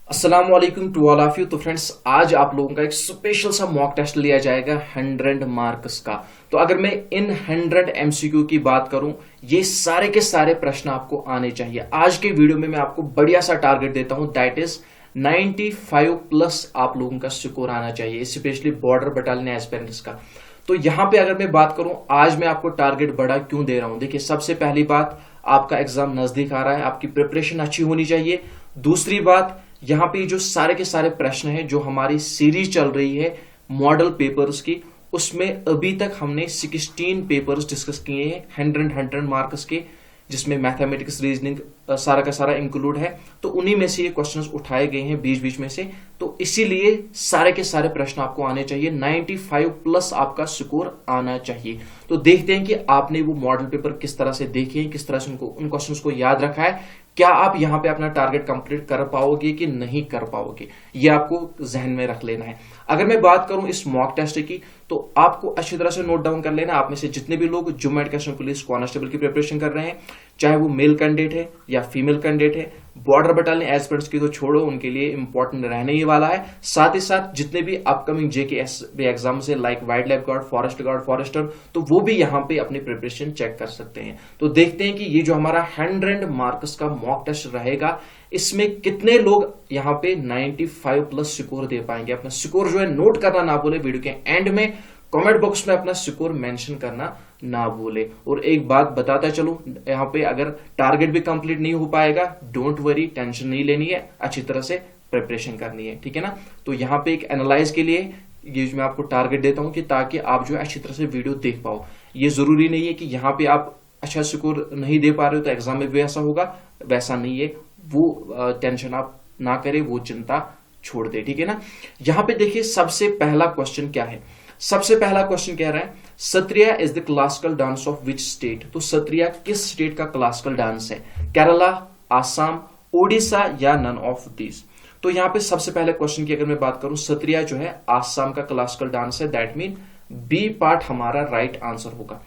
अस्सलाम वालेकुम to all of you. तो फ्रेंड्स, आज आप लोगों का एक स्पेशल सा मॉक टेस्ट लिया जाएगा 100 मार्क्स का। तो अगर मैं इन 100 एमसीक्यू की बात करूं, ये सारे के सारे प्रश्न आपको आने चाहिए। आज के वीडियो में मैं आपको बढ़िया सा टारगेट देता हूं, दैट इज 95 प्लस आप लोगों का स्कोर आना चाहिए, स्पेशली बॉर्डर बटालियन एस्पिरेंट्स का। तो यहां पे अगर मैं बात करूं, आज मैं आपको टारगेट बड़ा क्यों दे रहा हूं। देखिए, सबसे पहली बात, आपका एग्जाम नजदीक आ रहा है, आपकी प्रिपरेशन अच्छी होनी चाहिए। दूसरी बात, यहां पे जो सारे के सारे प्रश्न हैं, जो हमारी सीरीज चल रही है मॉडल पेपर्स की, उसमें अभी तक हमने 16 पेपर्स डिस्कस किए हैं 100 मार्क्स के, जिसमें मैथमेटिक्स, रीजनिंग सारा का सारा इंक्लूड है। तो उन्हीं में से ये क्वेश्चंस उठाए गए हैं बीच बीच में से। तो इसीलिए सारे के सारे प्रश्न आपको आने चाहिए, 95 प्लस आपका स्कोर आना चाहिए। तो देखते हैं कि आपने वो मॉडल पेपर किस तरह से देखे हैं, किस तरह से उन क्वेश्चंस को याद रखा है, क्या आप यहां पे अपना टारगेट कंप्लीट कर पाओगे कि नहीं कर पाओगे, ये आपको जहन में रख लेना है। अगर मैं बात करूं इस मॉक टेस्ट की, तो आपको अच्छी तरह से नोट डाउन कर लेना। आप में से जितने भी लोग Jammu and Kashmir police constable की प्रिपरेशन कर रहे हैं, चाहे वो मेल कैंडिडेट है या फीमेल कैंडिडेट है, बॉर्डर बटालियन एस्पिरेंट्स की तो छोड़ो, उनके लिए इंपॉर्टेंट रहने ही वाला है। साथ ही साथ जितने भी अपकमिंग जेके एग्जाम है, like wildlife guard, forest guard, forester, तो वो भी यहाँ पे अपनी प्रिपरेशन चेक कर सकते हैं। तो देखते हैं कि ये जो हमारा 100 मार्क्स का मॉक टेस्ट रहेगा, इसमें कितने लोग यहाँ पे 95 प्लस स्कोर दे पाएंगे। अपना स्कोर जो है नोट करना ना भूले, वीडियो के एंड में कमेंट बॉक्स में अपना स्कोर मेंशन करना ना भूले। और एक बात बताता चलूं, यहाँ पे अगर टारगेट भी कंप्लीट नहीं हो पाएगा, डोंट वरी, टेंशन नहीं लेनी है, अच्छी तरह से प्रिपरेशन करनी है, ठीक है ना। तो यहाँ पे एक एनालाइज के लिए ये मैं आपको टारगेट देता हूं कि ताकि आप जो है अच्छी तरह से वीडियो देख पाओ। ये जरूरी नहीं है कि यहाँ पे आप अच्छा स्कोर नहीं दे पा रहे हो तो एग्जाम में भी ऐसा होगा, वैसा नहीं है। वो टेंशन आप ना करें, वो चिंता छोड़ दे, ठीक है ना। यहां पे देखिए, सबसे पहला क्वेश्चन क्या है। सबसे पहला क्वेश्चन कह रहा है, Sattriya is the classical dance of which state. तो सत्रिया किस स्टेट का क्लासिकल डांस है? केरला, आसाम, ओडिशा या नन ऑफ दीज। तो यहां पे सबसे पहले क्वेश्चन की अगर मैं बात करूं, सत्रिया जो है आसाम का क्लासिकल डांस है, दैट मीन बी पार्ट हमारा राइट आंसर होगा।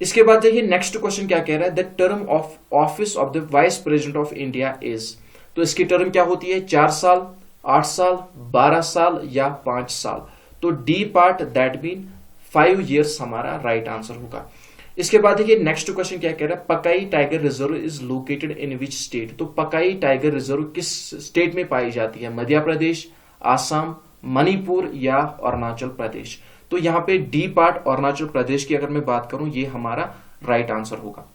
इसके बाद देखिए नेक्स्ट क्वेश्चन क्या कह रहा है, the term of office of the vice president of India is. तो इसकी टर्म क्या होती है? 4 साल, 8 साल, 12 साल या 5 साल। तो D part that mean 5 years हमारा राइट आंसर होगा। इसके बाद देखिए नेक्स्ट क्वेश्चन क्या कह रहा है, पकाई tiger reserve is located in which state. तो पकाई टाइगर रिजर्व किस स्टेट में पाई जाती है? मध्य प्रदेश, आसाम, मणिपुर या अरुणाचल प्रदेश। तो यहां पे डी पार्ट अरुणाचल प्रदेश की अगर मैं बात करूं, ये हमारा राइट आंसर होगा।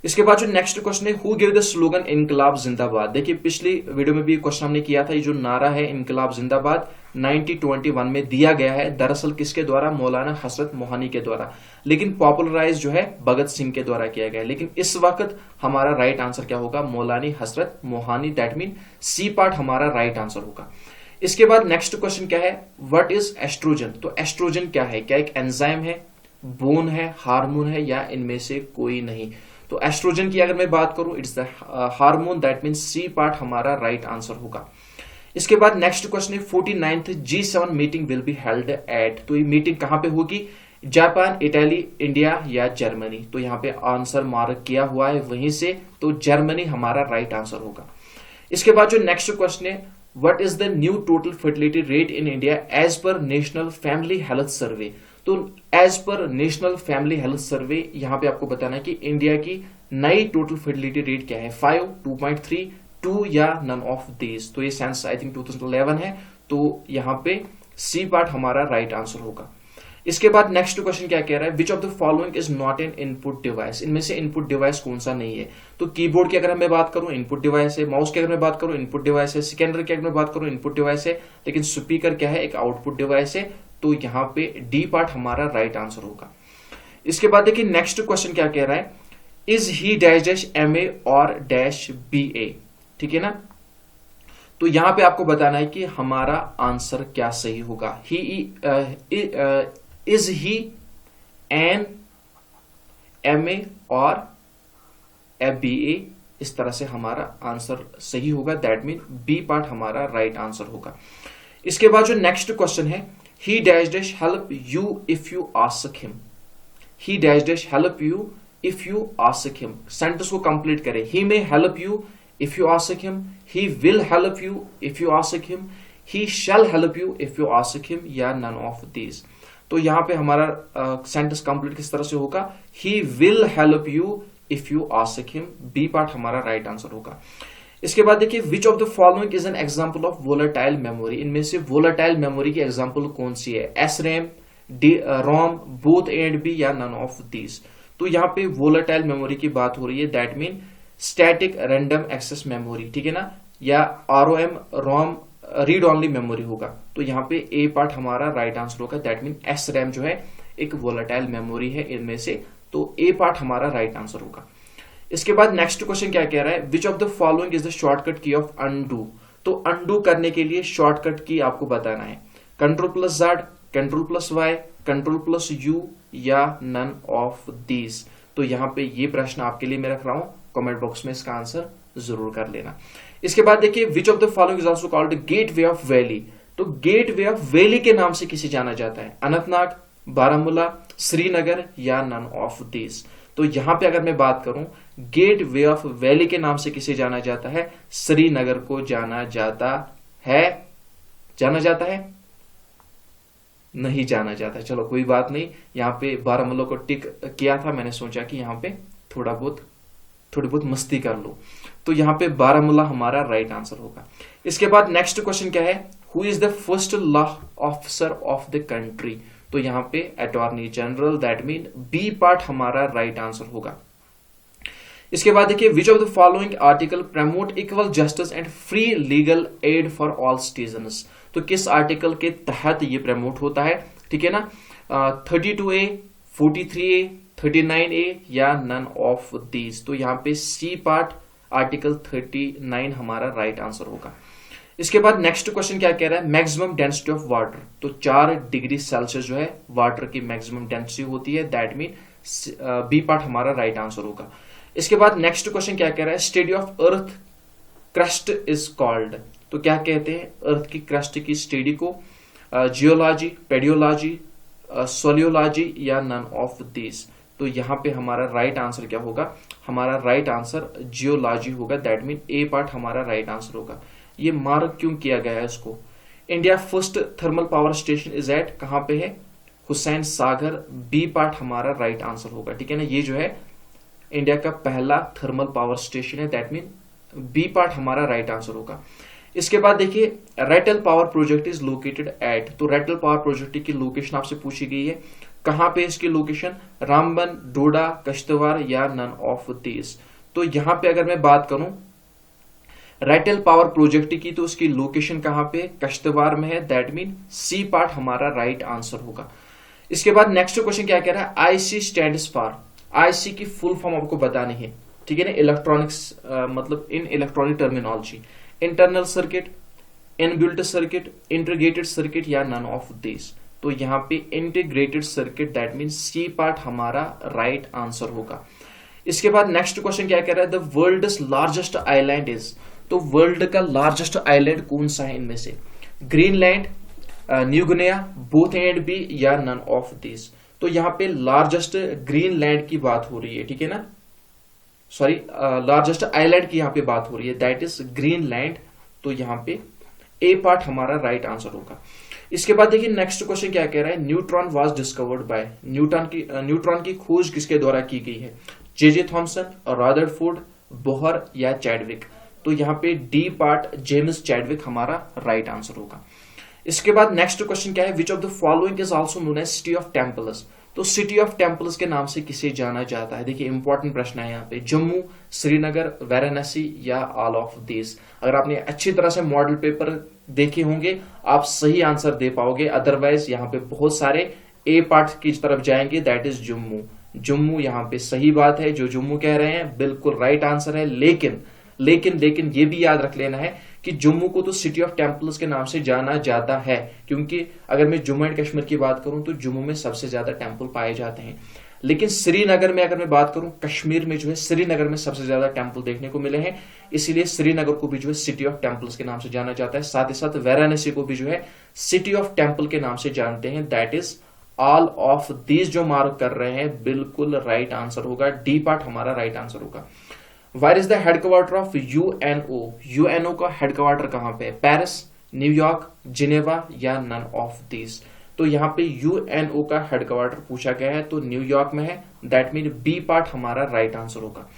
इसके बाद जो नेक्स्ट क्वेश्चन है, हु गिव द स्लोगन इनकलाब जिंदाबाद। देखिए पिछली वीडियो में भी क्वेश्चन हमने किया था, ये जो नारा है इनकलाब जिंदाबाद 1921 में दिया गया है, दरअसल किसके द्वारा? मौलाना हसरत मोहानी के द्वारा। लेकिन पॉपुलराइज जो है भगत सिंह के द्वारा किया गया है। लेकिन इस वक्त हमारा राइट आंसर क्या होगा? Maulana Hasrat Mohani, that mean C part हमारा राइट आंसर होगा। इसके बाद नेक्स्ट क्वेश्चन क्या है, व्हाट इज एस्ट्रोजन। तो एस्ट्रोजन क्या है? क्या एक एंजाइम है, बोन है, हार्मोन है या इनमें से कोई नहीं। तो एस्ट्रोजन की अगर मैं बात करूं, it's the hormone, that mean C part हमारा राइट आंसर होगा। इसके बाद नेक्स्ट क्वेश्चन है, 49th G7 meeting will be held at. तो ये मीटिंग कहां पे होगी? जापान, इटली, इंडिया या जर्मनी। तो यहां पे आंसर मार्क किया हुआ है वहीं से, तो जर्मनी हमारा राइट आंसर होगा। इसके बाद जो नेक्स्ट क्वेश्चन है, what is the new total fertility rate in India as per national family health survey. तो as per national family health सर्वे यहां पे आपको बताना है कि इंडिया की नई टोटल फर्टिलिटी रेट क्या है, 5, 2.3, 2 या नन ऑफ दीज। तो ये सेंस आई थिंक 2011 है, तो यहां पे सी पार्ट हमारा राइट आंसर होगा। इसके बाद नेक्स्ट क्वेश्चन क्या कह रहा है, which of the following is not an input device. इनमें से इनपुट डिवाइस कौन सा नहीं है? तो कीबोर्ड की अगर मैं बात करूं, इनपुट डिवाइस है। माउस की अगर मैं बात करूं, इनपुट डिवाइस है। स्कैनर की अगर मैं बात करूं, इनपुट डिवाइस है। लेकिन स्पीकर क्या है? एक आउटपुट डिवाइस है। तो यहां पे डी पार्ट हमारा राइट आंसर होगा। इसके बाद देखिए नेक्स्ट क्वेश्चन क्या कह रहा है, is he dash dash MA और डैश BA, ठीक है ना। तो यहां पे आपको बताना है कि हमारा आंसर क्या सही होगा। इज ही एन MA और BA, इस तरह से हमारा आंसर सही होगा, दैट मीन बी पार्ट हमारा राइट आंसर होगा। इसके बाद जो नेक्स्ट क्वेश्चन है, he dash dash help you if you ask him. He dash dash help you if you ask him. Sentence को कंप्लीट करें, he may help you if you ask him, he will help you if you ask him, he shall help you if you ask him, या none of these। तो यहाँ पे हमारा sentence complete किस तरह से होगा, he will help you if you ask him, B part हमारा राइट आंसर होगा। इसके बाद देखिए which of the following is an example of volatile memory, इनमें से वोलेटाइल मेमोरी की एग्जांपल कौन सी है, S RAM, ROM, both A and B, या नन ऑफ दीज। तो यहाँ पे वोलेटाइल मेमोरी की बात हो रही है, that mean static random access memory, ठीक है ना, या ROM, ROM, read only memory होगा। तो यहाँ पे ए पार्ट हमारा राइट आंसर होगा, दैट मीन एस रैम जो है एक वोलेटाइल मेमोरी है इनमें से, तो ए पार्ट हमारा राइट आंसर होगा। इसके बाद नेक्स्ट क्वेश्चन क्या कह रहा है, which of the following is the shortcut key of undo. तो अनडू करने के लिए शॉर्टकट की आपको बताना है, control plus Z, control plus Y, control plus U, या नन ऑफ दीज। तो यहाँ पे ये प्रश्न आपके लिए मैं रख रहा हूं, कमेंट बॉक्स में इसका आंसर जरूर कर लेना। इसके बाद देखिए which of the following is also called gateway of valley. तो गेट वे ऑफ वैली के नाम से किसे जाना जाता है, अनंतनाग, बारामूला, श्रीनगर, या नन ऑफ दीज। तो यहां पे अगर मैं बात करूं, गेट वे ऑफ वैली के नाम से किसे जाना जाता है, श्रीनगर को जाना जाता है। जाना जाता है, नहीं जाना जाता है, चलो कोई बात नहीं। यहाँ पे बारामूला को टिक किया था, मैंने सोचा कि यहाँ पे थोड़ी बहुत मस्ती कर लो। तो यहाँ पे बारामूला हमारा राइट आंसर होगा। इसके बाद नेक्स्ट क्वेश्चन क्या है, who is the first law officer of the country. तो यहाँ पे attorney general, that mean B part हमारा राइट आंसर होगा। इसके बाद देखिए which of the following article promote equal justice and free legal aid for all citizens. तो किस आर्टिकल के तहत ये प्रमोट होता है, ठीक है ना, 32A, 43A, 39A, या नन ऑफ दीज। तो यहाँ पे सी पार्ट आर्टिकल 39 हमारा राइट आंसर होगा। इसके बाद नेक्स्ट क्वेश्चन क्या कह रहा है, मैक्सिमम डेंसिटी ऑफ वाटर। तो 4 डिग्री सेल्सियस जो है वाटर की मैक्सिमम डेंसिटी होती है, दैट मीन बी पार्ट हमारा राइट आंसर होगा। इसके बाद नेक्स्ट क्वेश्चन क्या कह रहा है, study of earth crust is called. तो क्या कहते हैं अर्थ की क्रस्ट की स्टडी को, जियोलॉजी, पेडियोलॉजी, सोलियोलॉजी, या नन ऑफ दिस। तो यहाँ पे हमारा राइट आंसर क्या होगा, हमारा राइट आंसर जियोलॉजी होगा, दैट मीन ए पार्ट हमारा राइट आंसर होगा। ये मार्क क्यों किया गया है इसको, India first thermal power station is at, कहां पे है, हुसैन सागर, बी पार्ट हमारा राइट आंसर होगा, ठीक है ना। ये जो है इंडिया का पहला थर्मल पावर स्टेशन है, दैट मीन बी पार्ट हमारा राइट आंसर होगा। इसके बाद देखिए Ratle power project is located at. तो रेटल पावर प्रोजेक्ट की लोकेशन आपसे पूछी गई है, कहां पे इसकी लोकेशन, रामबन, डोडा, कश्तवाड़, या नन ऑफ दीज। तो यहां पे अगर मैं बात करूं रेटल पावर प्रोजेक्ट की, तो उसकी लोकेशन कहां पे, कश्तवाड़ में है, दैट मीन सी पार्ट हमारा राइट आंसर होगा। इसके बाद नेक्स्ट क्वेश्चन क्या कह रहा है, आईसी स्टैंड्स फॉर। आईसी की फुल फॉर्म आपको बतानी है, ठीक है ना, इलेक्ट्रॉनिक्स मतलब in electronic terminology, internal circuit, inbuilt circuit, integrated circuit, या नन ऑफ दिस। तो यहाँ पे integrated circuit, that mean C part हमारा राइट आंसर होगा। इसके बाद नेक्स्ट क्वेश्चन क्या कह रहा है, the world's largest island is. तो वर्ल्ड का लार्जेस्ट आइलैंड कौन सा है इनमें से, Greenland, New Guinea, both A and B, या नन ऑफ दिस। तो यहाँ पे लार्जेस्ट ग्रीनलैंड की बात हो रही है, ठीक है ना, सॉरी लार्जेस्ट आइलैंड की यहाँ पे बात हो रही है, दैट इज ग्रीनलैंड। तो यहाँ पे ए पार्ट हमारा राइट आंसर होगा। इसके बाद देखिए नेक्स्ट क्वेश्चन क्या कह रहा है, neutron was discovered by. Neutron की खोज किसके द्वारा की गई है, जे थॉमसन, रदरफोर्ड, बोहर, या चैडविक। तो यहाँ पे डी पार्ट जेम्स चैडविक हमारा राइट आंसर होगा। इसके बाद नेक्स्ट क्वेश्चन क्या है, which of the following is also known as city of temples. तो सिटी ऑफ टेम्पल्स के नाम से किसे जाना जाता है, देखिए इंपॉर्टेंट प्रश्न है यहाँ पे, जम्मू, श्रीनगर, वाराणसी, या ऑल ऑफ दिस। अगर आपने अच्छी तरह से मॉडल पेपर देखे होंगे आप सही आंसर दे पाओगे, अदरवाइज यहाँ पे बहुत सारे ए पार्ट की तरफ जाएंगे, दैट इज जम्मू। जम्मू यहाँ पे सही बात है, जो जम्मू कह रहे हैं बिल्कुल राइट आंसर है। लेकिन ये भी याद रख लेना है कि जम्मू को तो सिटी ऑफ टेम्पल्स के नाम से जाना जाता है, क्योंकि अगर मैं जम्मू एंड कश्मीर की बात करूं तो जम्मू में सबसे ज्यादा टेम्पल पाए जाते हैं। लेकिन श्रीनगर में अगर मैं बात करूं, कश्मीर में जो है श्रीनगर में सबसे ज्यादा टेम्पल देखने को मिले हैं, इसीलिए श्रीनगर को भी जो है सिटी ऑफ टेम्पल्स के नाम से जाना जाता है। साथ ही साथ वाराणसी को भी जो है सिटी ऑफ टेम्पल के नाम से जानते हैं, that is all of these. जो मार्क कर रहे हैं बिल्कुल राइट आंसर होगा, डी पार्ट हमारा राइट आंसर होगा। Where is the headquarter of UNO? UNO का हेडक्वार्टर कहां पे है? पेरिस, न्यूयॉर्क, जिनेवा या नन ऑफ दीज? तो यहाँ पे यूएनओ का हेडक्वार्टर पूछा गया है, तो न्यूयॉर्क में है, दैट मीन बी पार्ट हमारा राइट आंसर होगा।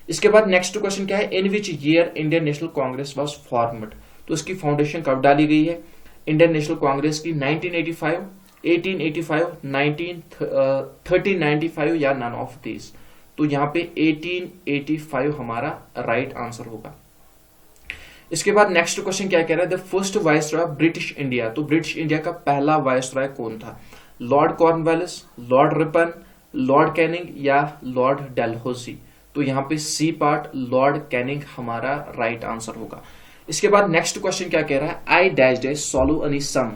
इसके बाद नेक्स्ट क्वेश्चन क्या है? In which year Indian National Congress was formed? तो इसकी फाउंडेशन कब डाली गई है इंडियन नेशनल कांग्रेस की? 1985, 1885, 1395 या नन ऑफ दीज? तो यहाँ पे 1885 हमारा राइट आंसर होगा। इसके बाद नेक्स्ट क्वेश्चन क्या कह रहा है? The first viceroy British India. तो ब्रिटिश इंडिया का पहला वायसरॉय कौन था? Lord Cornwallis, Lord Ripon, Lord Canning या लॉर्ड डेलहौसी? तो यहाँ पे सी पार्ट लॉर्ड कैनिंग हमारा राइट आंसर होगा। इसके बाद नेक्स्ट क्वेश्चन क्या कह रहा है? I dash dash solve any sum.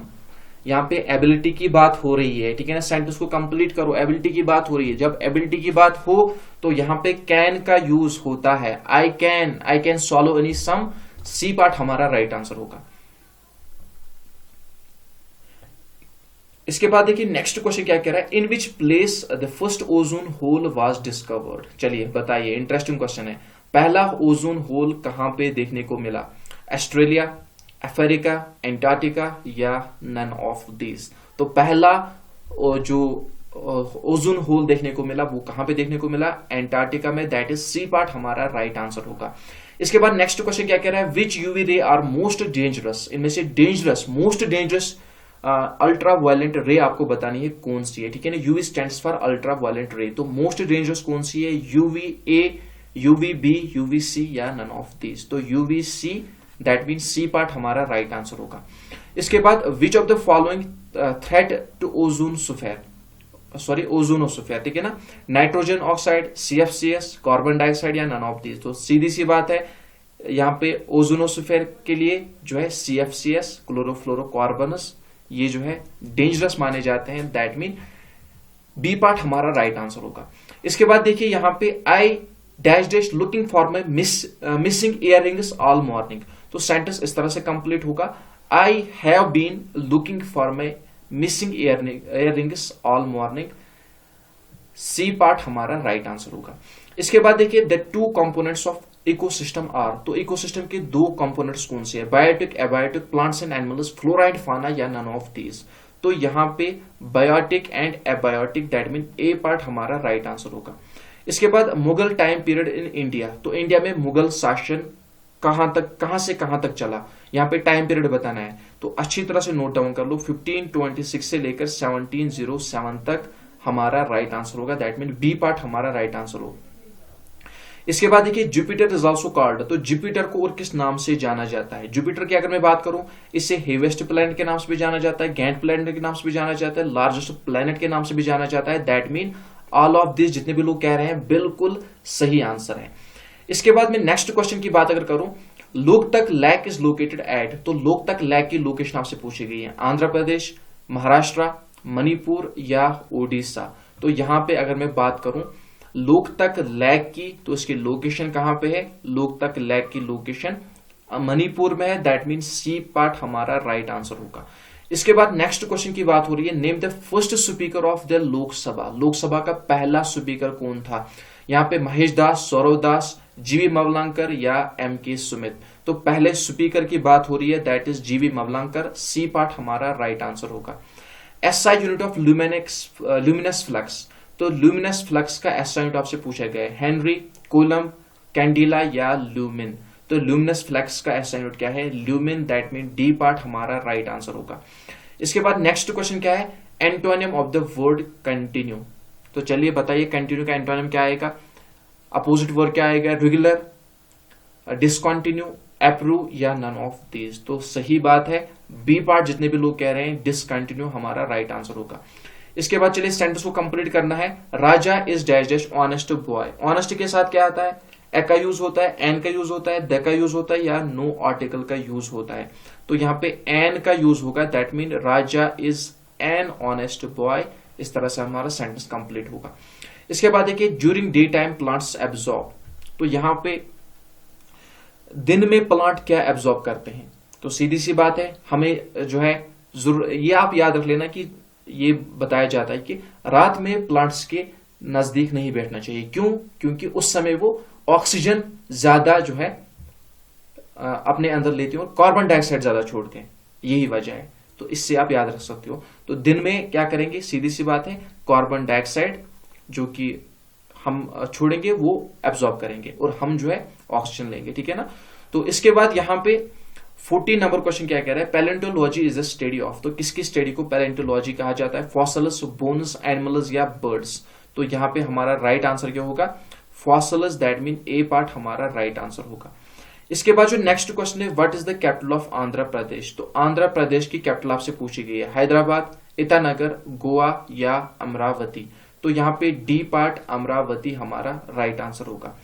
यहाँ पे एबिलिटी की बात हो रही है, ठीक है ना, सेंटेंस को कंप्लीट करो, एबिलिटी की बात हो रही है। जब एबिलिटी की बात हो तो यहाँ पे कैन का यूज होता है। I can solve any sum, C part हमारा राइट आंसर होगा। इसके बाद देखिए नेक्स्ट क्वेश्चन क्या कह रहा है? In which place the first ozone hole was discovered? चलिए बताइए, इंटरेस्टिंग क्वेश्चन है। पहला ओजोन होल कहां पे देखने को मिला? ऑस्ट्रेलिया, अफ्रीका, एंटार्क्टिका या नन ऑफ दीज? तो पहला जो ओजोन होल देखने को मिला वो कहां पे देखने को मिला? एंटार्क्टिका में, दैट इज सी पार्ट हमारा राइट आंसर होगा। इसके बाद नेक्स्ट क्वेश्चन क्या कह रहा है? Which UV ray are most dangerous? इनमें से dangerous, most dangerous ultra violent ray आपको बतानी है कौन सी है, ठीक है ना। UV stands for ultra violent ray, तो मोस्ट डेंजरस कौन सी है? UV A, UV B, UV C या नन ऑफ दीज? तो UV C, that mean C part हमारा राइट आंसर होगा। इसके बाद which of the following threat to ozonosphere, ozonosphere, ठीक है ना। Nitrogen oxide, CFCS, carbon dioxide या नन ऑफ दीज? तो सीधी सी बात है, यहाँ पे ओजोनोस्फीयर के लिए जो है CFCS, क्लोरोफ्लोरोकार्बनस, ये जो है डेंजरस माने जाते हैं, दैट मीन बी पार्ट हमारा राइट आंसर होगा। इसके बाद देखिए यहाँ पे I dash dash looking for my missing earrings all morning. तो सेंटेंस इस तरह से कंप्लीट होगा, I have been looking for my missing earrings all morning, C part हमारा राइट आंसर होगा। इसके बाद देखिए the two components of ecosystem are. तो इकोसिस्टम के दो कंपोनेंट्स कौन से हैं? Biotic, abiotic, plants and animals, fluoride, fauna या नन ऑफ दीज? तो यहाँ पे biotic and abiotic, that mean A part हमारा राइट आंसर होगा। इसके बाद Mughal time period in India. तो इंडिया में मुगल शासन कहां से कहां तक चला, यहाँ पे टाइम पीरियड बताना है, तो अच्छी तरह से नोट डाउन कर लो। 1526 से लेकर 1707 तक हमारा राइट आंसर होगा, दैट मीन बी पार्ट हमारा राइट आंसर होगा। इसके बाद देखिए जुपिटर इज ऑल्सो कॉल्ड। तो जुपिटर को और किस नाम से जाना जाता है? जुपिटर की अगर मैं बात करूं, इसे हेवेस्ट प्लैनेट के नाम से भी जाना जाता है, गैंट प्लैनेट के नाम से भी जाना जाता है, लार्जेस्ट प्लैनेट के नाम से भी जाना जाता है, that mean all of this जितने भी लोग कह रहे हैं बिल्कुल सही आंसर है। इसके बाद में नेक्स्ट क्वेश्चन की बात अगर करूं, Loktak lake is located at. तो लोकतक लेक की लोकेशन आपसे पूछी गई है, आंध्र प्रदेश, महाराष्ट्र, मणिपुर या ओडिशा? तो यहां पे अगर मैं बात करूं लोकतक लेक की, तो इसकी लोकेशन कहां पे है? लोकतक लेक की लोकेशन मणिपुर में है, दैट मीन सी पार्ट हमारा राइट आंसर होगा। इसके बाद नेक्स्ट क्वेश्चन की बात हो रही है, name the first speaker of the Lok Sabha. Lok Sabha का पहला स्पीकर कौन था? यहाँ पे महेश दास, सौरव दास, जीवी मवलांकर या MK सुमित? तो पहले स्पीकर की बात हो रही है, दैट इज जीवी मवलांकर, सी पार्ट हमारा राइट आंसर होगा। SI unit of luminous flux. तो ल्यूमिनस फ्लक्स का SI यूनिट आपसे पूछा गया है, हेनरी, कूलम, कैंडिला या ल्यूमिन? तो ल्यूमिनस फ्लक्स का SI यूनिट क्या है? Lumen, that mean D part हमारा राइट आंसर होगा। इसके बाद नेक्स्ट क्वेश्चन क्या है? Antonym of the word continue. तो चलिए बताइए कंटिन्यू का एंटोनियम क्या आएगा? अपोजिट वर्ड क्या आएगा? रेगुलर, डिसकंटिन्यू, अप्रूव या नन ऑफ दीज? तो सही बात है, बी पार्ट जितने भी लोग कह रहे हैं डिसकंटिन्यू हमारा राइट आंसर होगा। इसके बाद चलिए सेंटेंस को कंप्लीट करना है। Raja is dash dash honest boy. Honest के साथ क्या आता है? ए का यूज होता है, एन का यूज होता है, द का यूज होता है या नो आर्टिकल का यूज होता है? तो यहाँ पे एन का यूज होगा, that mean Raja is an honest boy. इस तरह से हमारा सेंटेंस कंप्लीट होगा। इसके बाद देखिए during day time plants absorb. तो यहाँ पे दिन में प्लांट क्या एब्जॉर्ब करते हैं? तो सीधी सी बात है, हमें जो है जरूर ये आप याद रख लेना कि ये बताया जाता है कि रात में प्लांट्स के नजदीक नहीं बैठना चाहिए। क्यों? क्योंकि उस समय वो ऑक्सीजन ज्यादा जो है अपने अंदर लेती हैं और कार्बन डाइऑक्साइड ज्यादा छोड़ते हैं, यही वजह है। तो इससे आप याद रख सकते हो। तो दिन में क्या करेंगे, सीधी सी बात है, कार्बन डाइऑक्साइड जो कि हम छोड़ेंगे वो एब्जॉर्ब करेंगे और हम जो है ऑक्सीजन लेंगे, ठीक है ना। तो इसके बाद यहाँ पे 14 नंबर क्वेश्चन क्या कह रहा है, palaeontology is the study of. तो किसकी स्टडी को पैलेंटोलॉजी कहा जाता है, फॉसिल्स, बोन्स, एनिमल्स या बर्ड्स। तो यहाँ पे हमारा राइट आंसर क्या होगा, fossils, that mean A part हमारा राइट आंसर होगा। इसके बाद जो नेक्स्ट क्वेश्चन है, what is the capital of Andhra Pradesh. तो आंध्र प्रदेश की कैपिटल आपसे पूछी गई है, हैदराबाद, ईटानगर, गोवा या अमरावती। तो यहाँ पे डी पार्ट अमरावती हमारा राइट आंसर होगा।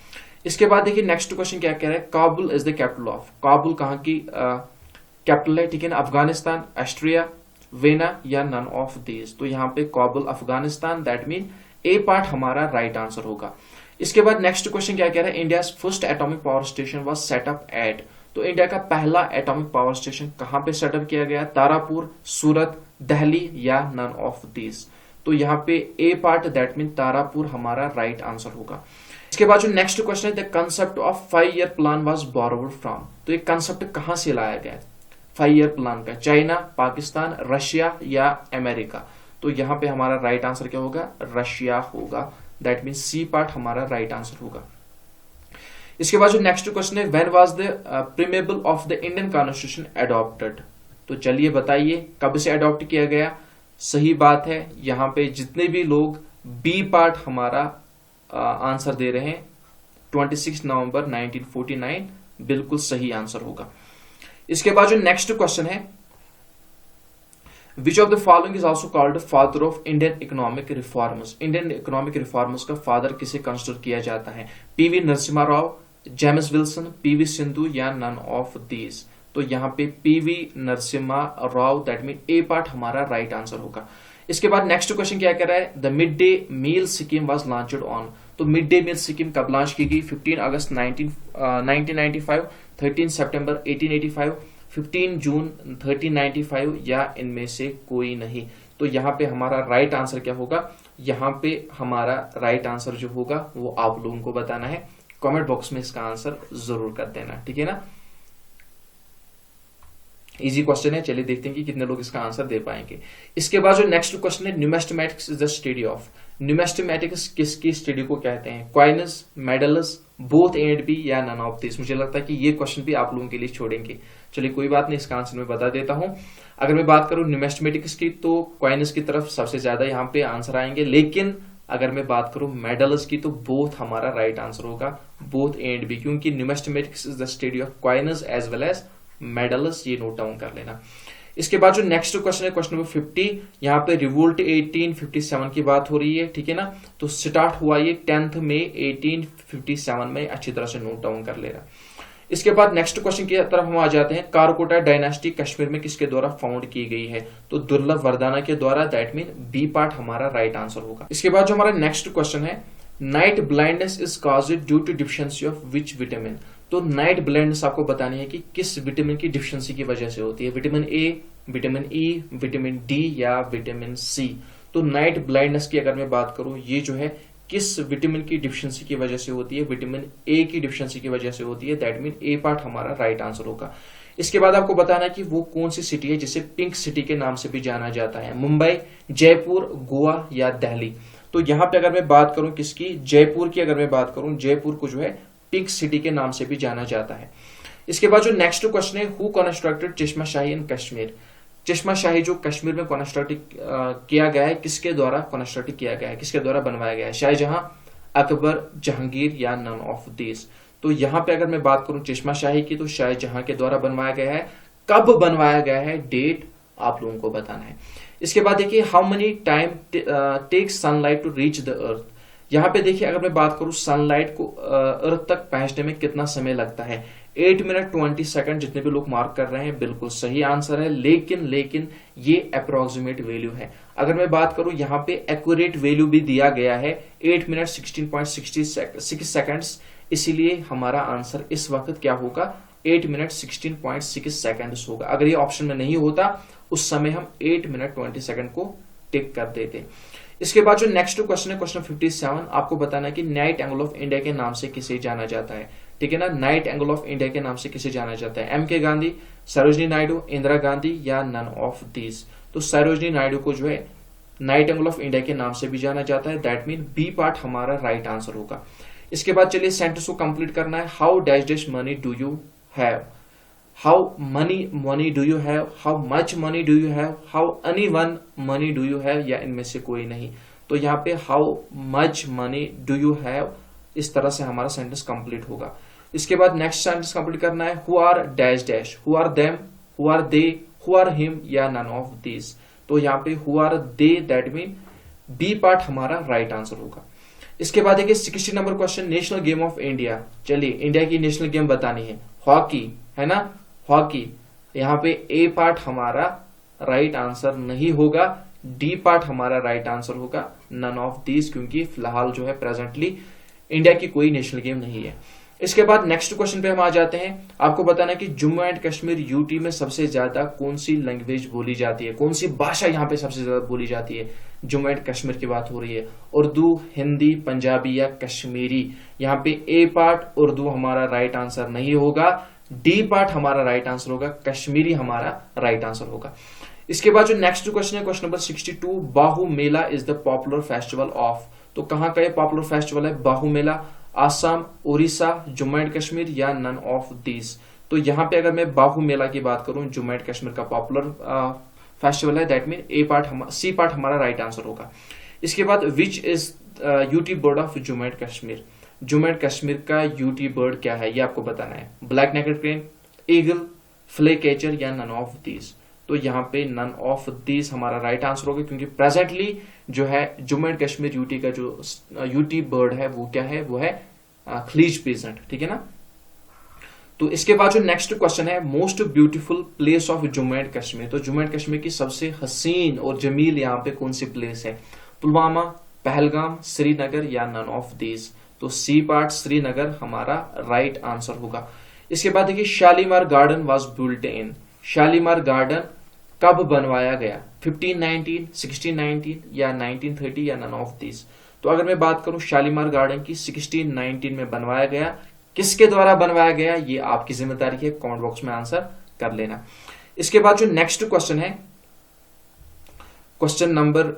इसके बाद देखिए नेक्स्ट क्वेश्चन क्या कह रहा है, Kabul is the capital of. Kabul कहाँ की कैपिटल है, ठीक है ना, अफगानिस्तान, ऑस्ट्रिया, वेना या नन ऑफ दीज। तो यहाँ पे Kabul Afghanistan, that mean A part हमारा राइट आंसर होगा। इसके बाद नेक्स्ट क्वेश्चन क्या कह रहा है, India first atomic power station was set up at. तो इंडिया का पहला एटॉमिक पावर स्टेशन कहां पे सेटअप किया गया, तारापुर, सूरत, दिल्ली या नन ऑफ दीज। तो यहाँ पे A part that mean Tarapur हमारा राइट आंसर होगा। इसके बाद जो नेक्स्ट क्वेश्चन है, the concept of 5 year plan was borrowed from. तो ये कंसेप्ट कहां से लाया गया, 5 ईयर प्लान का, चाइना, पाकिस्तान, रशिया या अमेरिका। तो यहाँ पे हमारा राइट आंसर क्या होगा, रशिया होगा, दैट मीन सी पार्ट हमारा राइट आंसर होगा। इसके बाद जो नेक्स्ट क्वेश्चन है, when was the preamble of the Indian constitution adopted. तो चलिए बताइए कब से एडॉप्ट किया गया। सही बात है, यहाँ पे जितने भी लोग बी पार्ट हमारा आंसर दे रहे हैं, 26 नवंबर 1949 बिल्कुल सही आंसर होगा। इसके बाद जो नेक्स्ट क्वेश्चन है, Which of the following is also called father of Indian economic reforms? Indian economic reforms का फादर किसे कंसिडर किया जाता है, PV Narasimha Rao, James Wilson, PV Sindhu या नन ऑफ दीज। तो यहाँ पे PV Narasimha Rao, that mean A part हमारा राइट आंसर होगा। इसके बाद नेक्स्ट क्वेश्चन क्या कह रहा है, the mid day meal scheme was launched on. तो मिड डे मील स्कीम कब लॉन्च की गई, 15 अगस्त 1995, 13 सितंबर 1885, 15 जून 1395 या इनमें से कोई नहीं। तो यहाँ पे हमारा राइट आंसर क्या होगा, यहाँ पे हमारा राइट आंसर जो होगा वो आप लोगों को बताना है, कमेंट बॉक्स में इसका आंसर जरूर कर देना, ठीक है ना। इजी क्वेश्चन है, चलिए देखते हैं कि कितने लोग इसका आंसर दे पाएंगे। इसके बाद जो नेक्स्ट क्वेश्चन है, numismatics is the study of. Numismatics किसकी स्टडी को कहते हैं, coins, medals, both A and B या नन ऑफ दिस। मुझे लगता है कि ये क्वेश्चन भी आप लोगों के लिए छोड़ेंगे, चलिए कोई बात नहीं, इसका आंसर मैं बता देता हूं। अगर मैं बात करूं न्यूमेस्टमैटिक्स की, तो कॉइन्स की तरफ सबसे ज्यादा यहाँ पे आंसर आएंगे, लेकिन अगर मैं बात करूं मेडल्स की, तो बोथ हमारा राइट आंसर होगा, बोथ ए एंड बी, क्योंकि numismatics is the study of coins as well as medals, ये नोट डाउन कर लेना। इसके बाद जो नेक्स्ट क्वेश्चन है, क्वेश्चन नंबर 50, यहाँ पे रिवोल्ट 1857 की बात हो रही है, ठीक है ना। तो स्टार्ट हुआ ये 10 मई 1857 में, अच्छी तरह से नोट डाउन कर लेना। इसके बाद नेक्स्ट क्वेश्चन की तरफ हम आ जाते हैं, कारकोटा डायनेस्टी कश्मीर में किसके द्वारा फाउंड की गई है। तो दुर्लभ वर्दाना के द्वारा, दैट मीन बी पार्ट हमारा राइट आंसर होगा। इसके बाद जो हमारा नेक्स्ट क्वेश्चन है, night blindness is caused due to deficiency of which vitamin. तो नाइट ब्लाइंडनेस आपको बतानी है कि किस विटामिन की डिफिशियंसी की वजह से होती है, vitamin A, vitamin E, vitamin D या विटामिन सी। तो नाइट ब्लाइंडनेस की अगर मैं बात करूं, ये जो है किस विटामिन की डिफिशियंसी की वजह से होती है, विटामिन ए की डिफिशियंसी की वजह से होती है, दैट मीन ए पार्ट हमारा राइट आंसर होगा। इसके बाद आपको बताना है कि वो कौन सी सिटी है जिसे पिंक सिटी के नाम से भी जाना जाता है, मुंबई, जयपुर, गोवा या दिल्ली। तो यहाँ पे अगर मैं बात करूं किसकी, जयपुर की अगर मैं बात करूं, जयपुर को जो है पिंक सिटी के नाम से भी जाना जाता है। इसके बाद जो नेक्स्ट क्वेश्चन है, हु कंस्ट्रक्टेड चश्मा शाही इन कश्मीर। चश्मा शाही जो कश्मीर में कंस्ट्रक्ट किया गया है, किसके द्वारा कंस्ट्रक्ट किया गया है, किसके द्वारा बनवाया गया है, शाहजहां, अकबर, जहांगीर या नन ऑफ दिस। तो यहाँ पे अगर मैं बात करूं चश्मा शाही की, तो शाहजहां के द्वारा बनवाया गया है। कब बनवाया गया है, डेट आप लोगों को बताना है। इसके बाद देखिए, how many time takes sunlight to reach the earth. यहाँ पे देखिए अगर मैं बात करूं सनलाइट को अर्थ तक पहुंचने में कितना समय लगता है, 8 मिनट 20 सेकंड। जितने भी लोग मार्क कर रहे हैं बिल्कुल सही आंसर है, लेकिन ये अप्रोक्सीमेट वैल्यू है। अगर मैं बात करूं यहाँ पे एक्यूरेट वैल्यू भी दिया गया है 8 मिनट 16.66 सेकंड्स, इसीलिए हमारा आंसर इस वक्त क्या होगा, 8 मिनट 16.6 सेकंड्स होगा। अगर ये ऑप्शन में नहीं होता, उस समय हम 8 मिनट 20 सेकंड को टिक कर देते। इसके बाद जो नेक्स्ट क्वेश्चन है क्वेश्चन 57, आपको बताना है कि नाइट एंगल ऑफ इंडिया के नाम से किसे जाना जाता है। ठीक है ना, नाइट एंगल ऑफ इंडिया के नाम से किसे जाना जाता है, एम के गांधी, सरोजिनी नायडू, इंदिरा गांधी या नन ऑफ दीज। तो सरोजिनी नायडू को जो है नाइट एंगल ऑफ इंडिया के नाम से भी जाना जाता है, दैट मीन बी पार्ट हमारा राइट आंसर होगा। इसके बाद चलिए सेंटेंस को कंप्लीट करना है। How dash dash money do you have, how many do you have, how much money do you have, how any one money do you have, या इनमें से कोई नहीं। तो यहाँ पे how much money do you have, इस तरह से हमारा सेंटेंस कंप्लीट होगा। इसके बाद नेक्स्ट सेंटेंस कंप्लीट करना है। Who are dash dash, who are them, who are they, who are him या नन ऑफ दीज। तो यहाँ पे who are they, that mean B part हमारा राइट आंसर होगा। इसके बाद देखिए 60 number question, national game of India. चलिए इंडिया की नेशनल गेम बतानी है, हॉकी है ना, हॉकी। यहाँ पे ए पार्ट हमारा राइट आंसर नहीं होगा, डी पार्ट हमारा राइट आंसर होगा, नन ऑफ दीज, क्योंकि फिलहाल जो है प्रेजेंटली इंडिया की कोई नेशनल गेम नहीं है। इसके बाद नेक्स्ट क्वेश्चन पे हम आ जाते हैं। आपको बताना है कि जम्मू एंड कश्मीर यूटी में सबसे ज्यादा कौन सी लैंग्वेज बोली जाती है, कौन सी भाषा यहाँ पे सबसे ज्यादा बोली जाती है। जम्मू एंड कश्मीर की बात हो रही है, उर्दू, हिंदी, पंजाबी या कश्मीरी। यहाँ पे ए पार्ट उर्दू हमारा राइट आंसर नहीं होगा, डी पार्ट हमारा राइट आंसर होगा, कश्मीरी हमारा राइट आंसर होगा। इसके बाद जो नेक्स्ट क्वेश्चन है question number 62, Bahu Mela is the popular festival of. तो कहाँ का ये पॉपुलर फेस्टिवल है बाहू मेला, आसाम, उड़ीसा, जम्मू एंड कश्मीर या नन ऑफ दीज। तो यहाँ पे अगर मैं बाहू मेला की बात करूं, जम्मू एंड कश्मीर का पॉपुलर फेस्टिवल है, that mean A part C part हमारा राइट आंसर होगा। इसके बाद which is UT bird of Jammu and Kashmir. Jammu and Kashmir का यूटी बर्ड क्या है, ये आपको बताना है। Black naked crane, eagle, flycatcher या नन ऑफ दीज। तो यहाँ पे नन ऑफ दीज हमारा राइट आंसर होगा, क्योंकि प्रेजेंटली जो है जम्मू एंड कश्मीर यूटी का जो यूटी बर्ड है वो क्या है, वो है खलीज पीजेंट। ठीक है ना। तो इसके बाद जो नेक्स्ट क्वेश्चन है, most beautiful place of Jammu and Kashmir. तो जम्मू एंड कश्मीर की सबसे हसीन और जमील यहाँ पे कौन सी प्लेस है, पुलवामा, पहलगाम, श्रीनगर या नन ऑफ दीज। तो सी पार्ट श्रीनगर हमारा राइट आंसर होगा। इसके बाद देखिए Shalimar garden was built in. Shalimar garden कब बनवाया गया, 1519, 1619 या 1930 या नन ऑफ दीज। तो अगर मैं बात करूं शालीमार गार्डन की, 1619 में बनवाया गया। किसके द्वारा बनवाया गया ये आपकी जिम्मेदारी है, कमेंट बॉक्स में आंसर कर लेना। इसके बाद जो नेक्स्ट क्वेश्चन है question number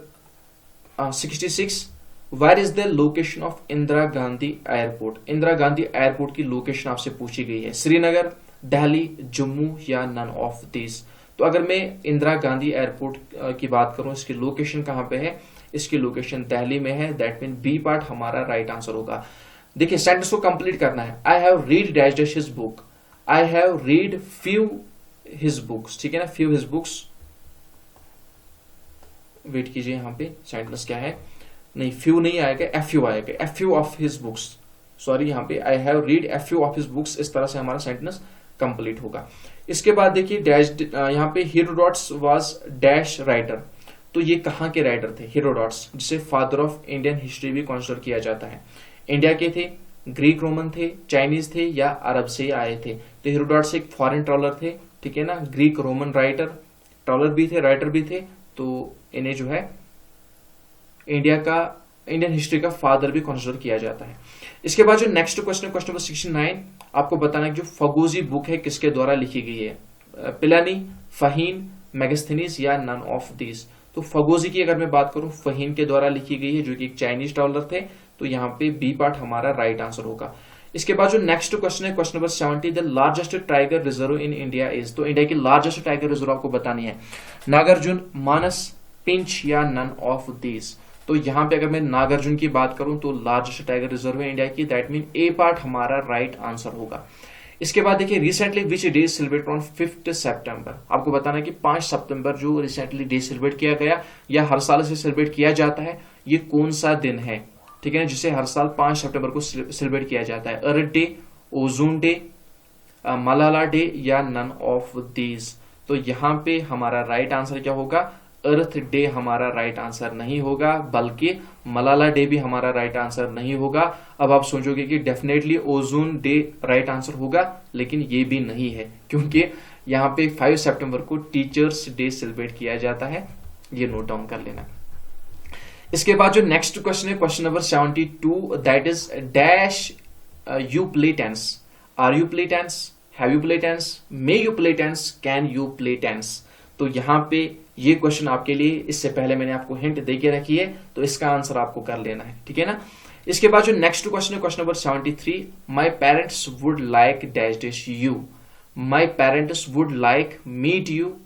66, where is the location of Indira Gandhi airport. Indira Gandhi airport की लोकेशन आपसे पूछी गई है, श्रीनगर, दिल्ली, जम्मू या नन ऑफ दीज। तो अगर मैं इंदिरा गांधी एयरपोर्ट की बात करूं, इसकी लोकेशन कहां पे है, इसकी लोकेशन दिल्ली में है, दैट मीन बी पार्ट हमारा राइट आंसर होगा। देखिए सेंटेंस को कंप्लीट करना है। I have read dash dash his book, I have read few his books. ठीक है ना, फ्यू हिज बुक्स। वेट कीजिए, यहां पे सेंटेंस क्या है, नहीं फ्यू नहीं आएगा, एफ यू आएगा, F you of his books. Sorry, यहाँ पे I have read F you of his books, इस तरह से हमारा सेंटेंस कंप्लीट होगा। इसके बाद देखिए डैश, यहाँ पे हेरोडोटस वाज डैश राइटर। तो ये कहाँ के राइटर थे, हेरोडोटस, जिसे फादर ऑफ इंडियन हिस्ट्री भी कंसिडर किया जाता है। इंडिया के थे, ग्रीक रोमन थे, चाइनीज थे या अरब से आए थे। तो हेरोडोटस एक फॉरेन ट्रॉलर थे, ठीक है ना, ग्रीक रोमन राइटर, ट्रॉलर भी थे, राइटर भी थे। तो इन्हें जो है इंडियन हिस्ट्री का फादर भी कंसिडर किया जाता है। इसके बाद जो नेक्स्ट क्वेश्चन नंबर 69, आपको बताना है कि जो फगोजी बुक है किसके द्वारा लिखी गई है, पिलानी, फहीन, मेगास्थनीज या नन ऑफ दीज। तो फगोजी की अगर मैं बात करूं, फहीन के द्वारा लिखी गई है, जो कि एक चाइनीज ट्रॉलर थे। तो यहाँ पे बी पार्ट हमारा राइट आंसर होगा। इसके बाद जो नेक्स्ट क्वेश्चन है question number 70, the largest tiger reserve in India is. तो इंडिया की लार्जेस्ट टाइगर रिजर्व आपको बतानी है, नागार्जुन, मानस, पिंच या नन ऑफ दीज। तो यहाँ पे अगर मैं नागार्जुन की बात करूं तो लार्जेस्ट टाइगर रिजर्व है इंडिया की, दैट मीन ए पार्ट हमारा राइट आंसर होगा। इसके बाद देखिए recently which day celebrate on 5 सितंबर। आपको बताना है कि 5 सितंबर जो रिसेंटली डे सेलिब्रेट किया गया या हर साल से सेलिब्रेट किया जाता है, ये कौन सा दिन है, ठीक है, जिसे हर साल 5 सितंबर को सेलिब्रेट किया जाता है। Earth day, ozone day, Malala day या नन ऑफ दीज। तो यहाँ पे हमारा राइट आंसर क्या होगा, अर्थ डे हमारा राइट आंसर नहीं होगा, बल्कि मलाला डे भी हमारा राइट आंसर नहीं होगा। अब आप सोचोगे कि definitely ozone day right answer होगा, लेकिन ये भी नहीं है, क्योंकि यहाँ पे 5 सितंबर को टीचर्स डे सेलिब्रेट किया जाता है, ये नोट डाउन कर लेना। इसके बाद जो नेक्स्ट क्वेश्चन है question number 72, that is dash you play tennis, are you play tennis, have you play tennis, may you play tennis, can you play tennis. तो यहां पे ये क्वेश्चन आपके लिए, इससे पहले मैंने आपको हिंट दे के रखी है, तो इसका आंसर आपको कर लेना है, ठीक है ना। इसके बाद जो नेक्स्ट क्वेश्चन है question number 73, my parents would like dash dash you, my parents would like meet you,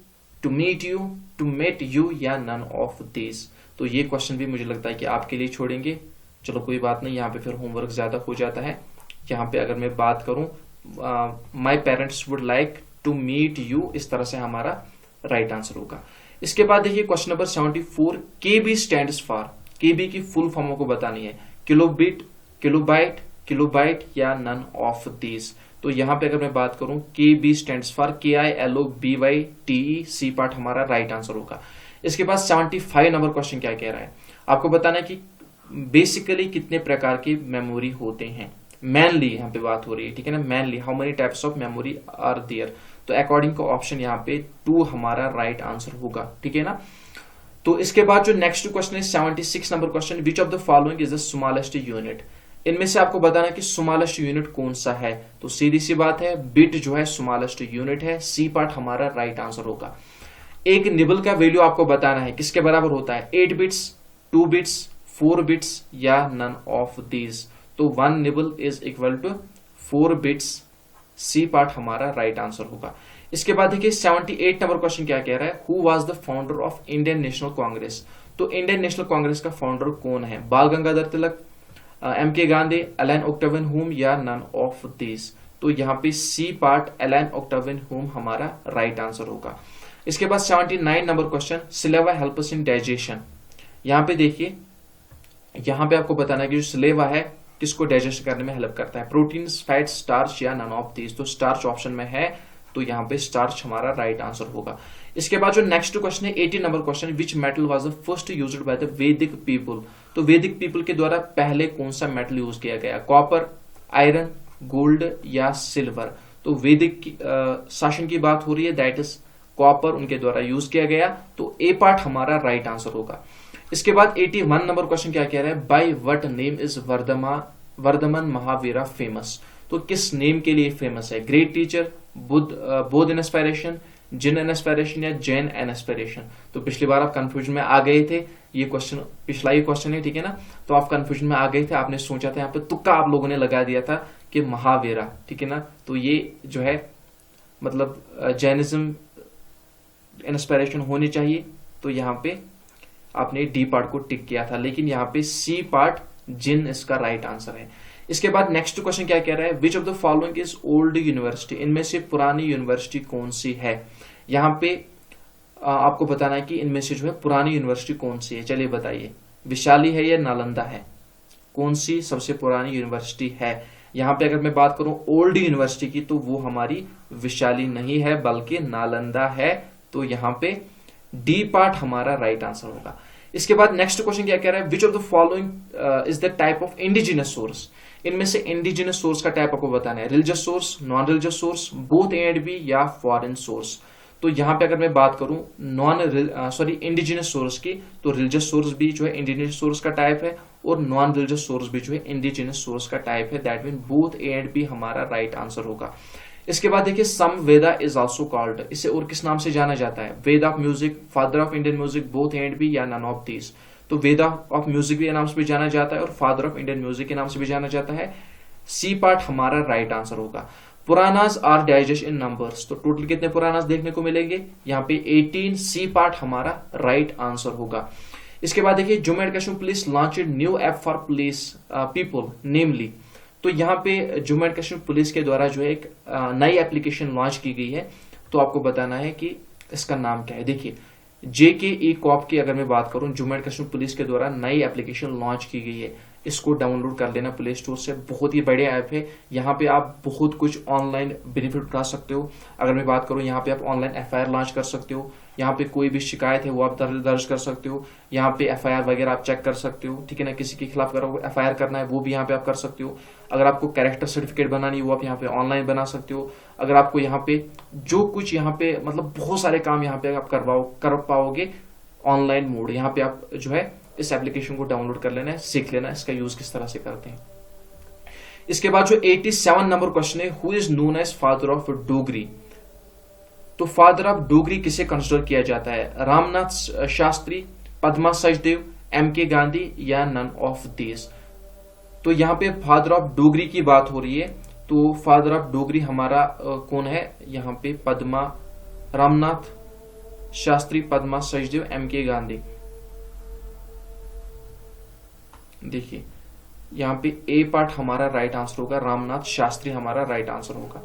to meet you, to met you, या नन ऑफ दीज। तो ये क्वेश्चन भी मुझे लगता है कि आपके लिए छोड़ेंगे, चलो कोई बात नहीं, यहाँ पे फिर होमवर्क ज्यादा हो जाता है। यहाँ पे अगर मैं बात करूं my parents would like to meet you, इस तरह से हमारा राइट आंसर होगा। इसके बाद देखिए question number 74, KB stands for, KB की फुल फॉर्म को बतानी है, किलोबिट, किलोबाइट, किलोबाइट, या नन ऑफ दीज। तो यहां पे अगर मैं बात करूं KB stands for KILOBYTE, C part हमारा राइट आंसर होगा। इसके बाद 75 नंबर क्वेश्चन क्या कह रहा है, आपको बताना है कि बेसिकली कितने प्रकार के मेमोरी होते हैं, मैनली यहाँ पे बात हो रही है, ठीक है ना, mainly how many types of memory are there. तो अकॉर्डिंग का ऑप्शन यहाँ पे 2 हमारा राइट आंसर होगा, ठीक है ना। तो इसके बाद जो नेक्स्ट क्वेश्चन है 76 number question, which of the following is the smallest unit. इनमें से आपको बताना कि स्मॉलेस्ट यूनिट कौन सा है। तो सीधी सी बात है, बिट जो है स्मॉलेस्ट यूनिट है, सी पार्ट हमारा राइट आंसर होगा। एक निबल का वैल्यू आपको बताना है किसके बराबर होता है, 8 बिट्स, 2 बिट्स, 4 बिट्स, या नन ऑफ दीज। तो 1 nibble is equal to 4 bits, C part हमारा राइट आंसर होगा। इसके बाद देखिए 78 नंबर क्वेश्चन क्या कह रहा है, who was the founder of Indian National Congress. तो इंडियन नेशनल कांग्रेस का फाउंडर कौन है, बाल गंगाधर तिलक, MK गांधी, एलन ओक्टावियन हुम, या नन ऑफ दीज। तो यहाँ पे सी पार्ट एलन ओक्टावियन हुम हमारा राइट आंसर होगा। इसके बाद 79 number question, saliva help us in digestion. यहाँ पे देखिए, यहाँ पे आपको बताना है कि जो सिलेवा है किसको डाइजेस्ट करने में हेल्प करता है, प्रोटीन्स, फैट, स्टार्च, या नन ऑफ दीज। तो स्टार्च ऑप्शन में है, तो यहाँ पे स्टार्च हमारा राइट आंसर होगा। इसके बाद जो नेक्स्ट क्वेश्चन है 80 number question, which metal was the first used by the वैदिक पीपल। तो वैदिक पीपल के द्वारा पहले कौन सा मेटल यूज किया गया, कॉपर, आयरन, गोल्ड, या सिल्वर। तो वैदिक शासन की बात हो रही है, दैट इज कॉपर उनके द्वारा यूज किया गया, तो ए पार्ट हमारा राइट आंसर होगा। इसके बाद 81 नंबर क्वेश्चन क्या कह रहा है, by what name is Vardhman Mahavira famous. तो किस नेम के लिए फेमस है, great teacher, Bodh inspiration, Jin inspiration, या जैन इंस्पायरेशन। तो पिछली बार आप कंफ्यूजन में आ गए थे, ये क्वेश्चन पिछला ही क्वेश्चन है, ठीक है ना। तो आप कंफ्यूजन में आ गए थे, आपने सोचा था यहाँ पे तुक्का आप लोगों ने लगा दिया था कि महावीरा, ठीक है ना। तो ये जो है मतलब जैनिज्म इंस्पायरेशन होनी चाहिए, तो यहाँ पे आपने डी पार्ट को टिक किया था, लेकिन यहाँ पे सी पार्ट जिन इसका राइट आंसर है। इसके बाद नेक्स्ट क्वेश्चन क्या कह रहा है, which of the following is old university. इनमें से पुरानी यूनिवर्सिटी कौन सी है। यहाँ पे आपको बताना है कि इनमें से जो है पुरानी यूनिवर्सिटी कौन सी है। चलिए बताइए, विशाली है या नालंदा है, कौन सी सबसे पुरानी यूनिवर्सिटी है। यहाँ पे अगर मैं बात करूं ओल्ड यूनिवर्सिटी की, तो वो हमारी विशाली नहीं है बल्कि नालंदा है। तो यहाँ पे डी पार्ट हमारा राइट आंसर होगा। इसके बाद नेक्स्ट क्वेश्चन क्या कह रहा है, which of the following is the type of indigenous source. इनमें से इंडिजिनस सोर्स का टाइप आपको बताना है, religious source, non religious source, both A and B, या फॉरेन सोर्स। तो यहाँ पे अगर मैं बात करूं इंडिजिनस सोर्स की, तो रिलीजियस सोर्स भी जो है इंडिजिनस सोर्स का टाइप है, और नॉन रिलीजियस सोर्स भी जो है इंडिजिनस सोर्स का टाइप है। That mean both A and B हमारा राइट आंसर होगा। इसके बाद देखिए, Sama Veda is also called, इसे और किस नाम से जाना जाता है, Veda of music, father of Indian music, both A and B, या नन ऑफ दीज। तो वेदा ऑफ म्यूजिक के नाम से भी जाना जाता है और फादर ऑफ इंडियन म्यूजिक के नाम से भी जाना जाता है। सी पार्ट हमारा राइट आंसर होगा। Puranas are digest in numbers. तो टोटल कितने पुरानास देखने को मिलेंगे, यहाँ पे 18, सी पार्ट हमारा राइट आंसर होगा। इसके बाद देखिए, Jammu and Kashmir police launch new app for police people namely. तो यहाँ पे जम्मू एंड कश्मीर पुलिस के द्वारा जो है एक नई एप्लीकेशन लॉन्च की गई है। तो आपको बताना है कि इसका नाम क्या है। देखिए, JKE कॉप की अगर मैं बात करूं, जम्मू एंड कश्मीर पुलिस के द्वारा नई एप्लीकेशन लॉन्च की गई है। इसको डाउनलोड कर लेना प्ले स्टोर से, बहुत ही बढ़िया ऐप है। यहाँ पे आप बहुत कुछ ऑनलाइन बेनिफिट उठा सकते हो। अगर मैं बात करूँ, यहाँ पे आप ऑनलाइन FIR लॉन्च कर सकते हो, यहाँ पे कोई भी शिकायत है वो आप दर्ज कर सकते हो, यहाँ पे FIR वगैरह आप चेक कर सकते हो, ठीक है ना। किसी के खिलाफ अगर आपको FIR करना है वो भी यहाँ पे आप कर सकते हो। अगर आपको कैरेक्टर सर्टिफिकेट बनानी है वो आप यहाँ पे ऑनलाइन बना सकते हो। अगर आपको यहाँ पे जो कुछ यहाँ पे मतलब बहुत सारे काम यहाँ पे आप कर पाओगे ऑनलाइन मोड, यहाँ पे आप जो है इस एप्लीकेशन को डाउनलोड कर लेना है, सीख लेना इसका यूज किस तरह से करते हैं। इसके बाद जो 87 नंबर क्वेश्चन है, who is known as father of Dogri. तो फादर ऑफ डोगरी किसे कंसिडर किया जाता है, रामनाथ शास्त्री, पद्मा सचदेव, एम.के. गांधी या नन ऑफ दिस। तो यहाँ पे फादर ऑफ डोगरी की बात हो रही है, तो फादर ऑफ डोगरी हमारा कौन है, यहाँ पे रामनाथ शास्त्री, पद्मा सचदेव, एम.के. गांधी। देखिए यहाँ पे ए पार्ट हमारा राइट आंसर होगा, रामनाथ शास्त्री हमारा राइट आंसर होगा।